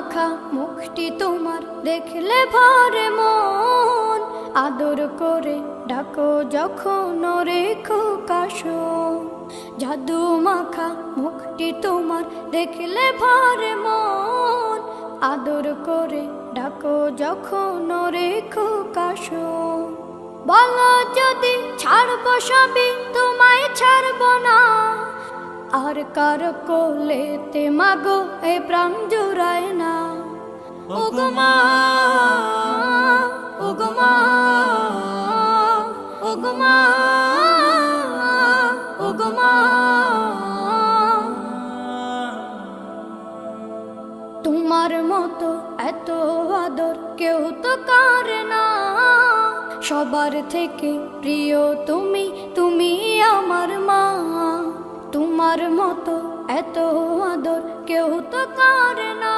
মাখা মুখটি তোমার দেখলে ভরে মন, আদর করে ডাকো যখন রেখো কাশো। জাদু মাখা মুখটি তোমার দেখলে ভরে মন, আদর করে ডাকো যখন রেখো কাশো। বলো যদি ছাড়বো সবই তোমায় ছাড়বো না, আর কার কোলেতে মাগো এ প্রাণ জুড়ায় না। ওগো মা, ওগো মা, ওগো মা, ওগো মা। তোমার মতো এত আদর কেউ তো করে না, সবার থেকে প্রিয় তুমি, তুমি আমার মা। তোমার মতো এত আদর কেউ তো করে না।